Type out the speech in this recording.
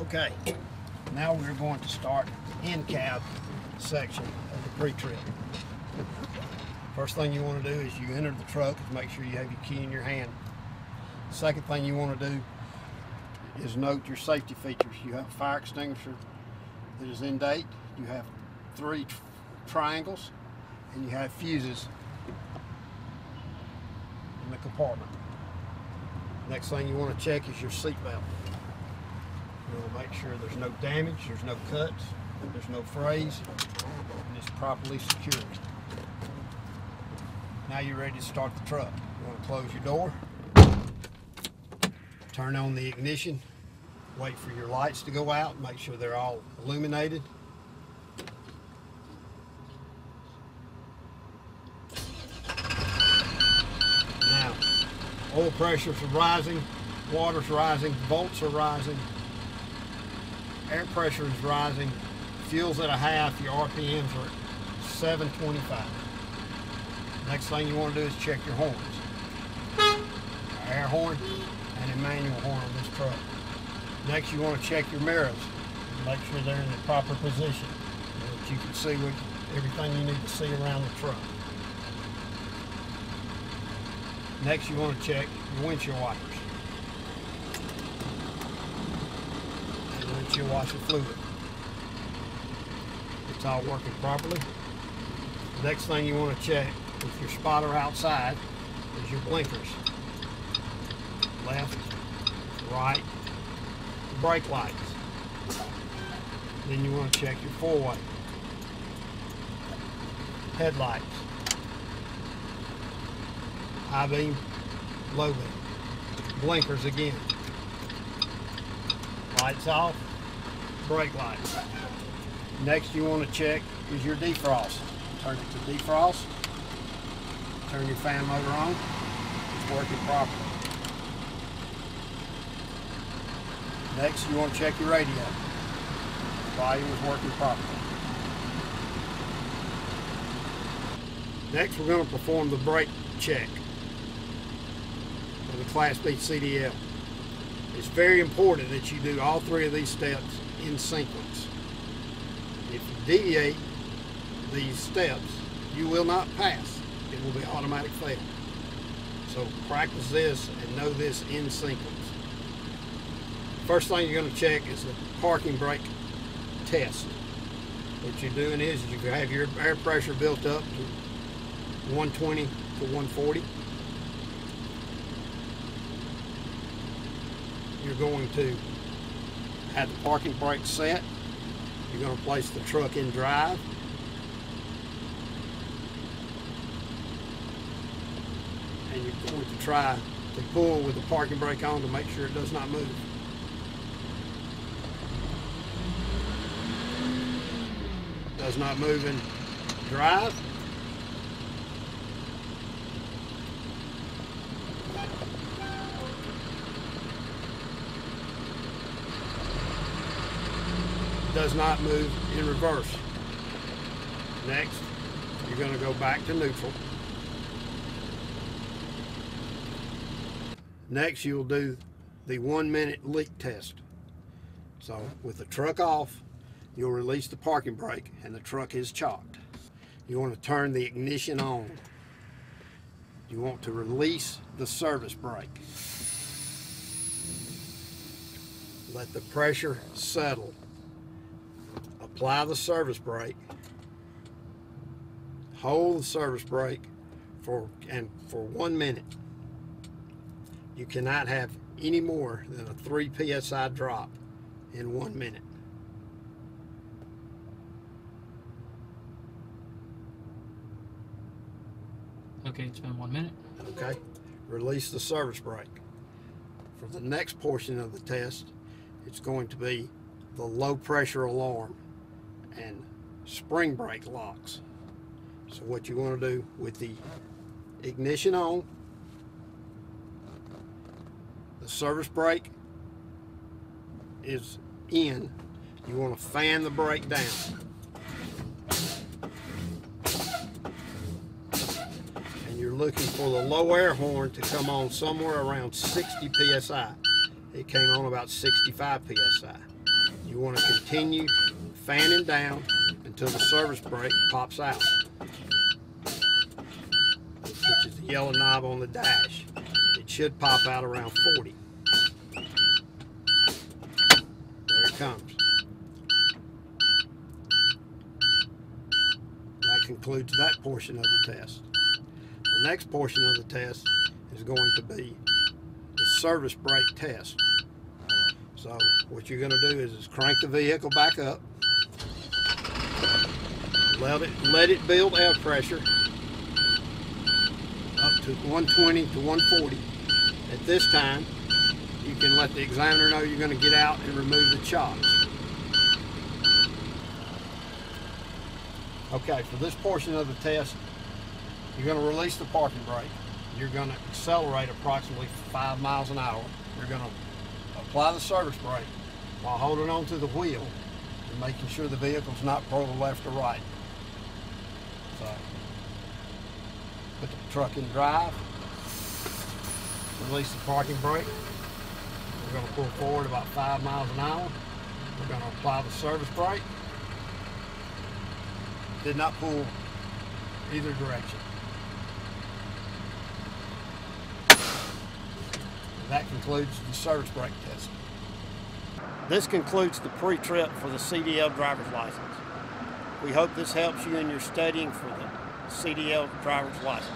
Okay, now we're going to start in-cab section of the pre-trip. First thing you want to do is you enter the truck is make sure you have your key in your hand. Second thing you want to do is note your safety features. You have a fire extinguisher that is in date, you have 3 triangles, and you have fuses in the compartment. Next thing you want to check is your seat belt. You want to make sure there's no damage, there's no cuts, there's no frays, and it's properly secured. Now you're ready to start the truck. You want to close your door, turn on the ignition, wait for your lights to go out, make sure they're all illuminated. Now, oil pressures are rising, water's rising, volts are rising, air pressure is rising, fuel's at a half, your RPMs are at 725. Next thing you want to do is check your horns. An air horn and a manual horn on this truck. Next you want to check your mirrors and make sure they're in the proper position so that you can see everything you need to see around the truck. Next you want to check your windshield wipers and windshield washer fluid. It's all working properly. Next thing you want to check with your spotter outside is your blinkers. Left, right, brake lights. Then you want to check your 4-way. Headlights. High beam, low beam. Blinkers again. Lights off, brake lights. Next you want to check is your defrost. Turn it to defrost. Turn your fan motor on. It's working properly. Next, you want to check your radio. Volume is working properly. Next, we're going to perform the brake check for the Class B CDL. It's very important that you do all 3 of these steps in sequence. If you deviate these steps, you will not pass. It will be automatic fail. So practice this and know this in sequence. First thing you're going to check is the parking brake test. What you're doing is you have your air pressure built up to 120 to 140. You're going to have the parking brake set. You're going to place the truck in drive. And you're going to try to pull with the parking brake on to make sure it does not move. Does not move in drive. Does not move in reverse. Next, you're going to go back to neutral. Next, you'll do the 1-minute leak test. So with the truck off, you'll release the parking brake and the truck is chocked. You want to turn the ignition on. You want to release the service brake. Let the pressure settle. Apply the service brake. Hold the service brake for 1 minute. You cannot have any more than a 3 psi drop in 1 minute. Okay, it's been 1 minute. Okay, release the service brake. For the next portion of the test, it's going to be the low pressure alarm and spring brake locks. So what you want to do with the ignition on, the service brake is in, you want to fan the brake down. And you're looking for the low air horn to come on somewhere around 60 psi. It came on about 65 psi. You want to continue fanning down until the service brake pops out, which is the yellow knob on the dash. It should pop out around 40. There it comes. That concludes that portion of the test. The next portion of the test is going to be the service brake test. So what you're going to do is crank the vehicle back up, let it build air pressure up to 120 to 140. At this time, you can let the examiner know you're going to get out and remove the chocks. Okay, for this portion of the test, you're going to release the parking brake. You're going to accelerate approximately 5 miles an hour. You're going to apply the service brake while holding on to the wheel and making sure the vehicle's not pulled left or right. So, put the truck in drive, release the parking brake. We're going to pull forward about 5 miles an hour. We're going to apply the service brake. Did not pull either direction. And that concludes the service brake test. This concludes the pre-trip for the CDL driver's license. We hope this helps you in your studying for the CDL driver's license.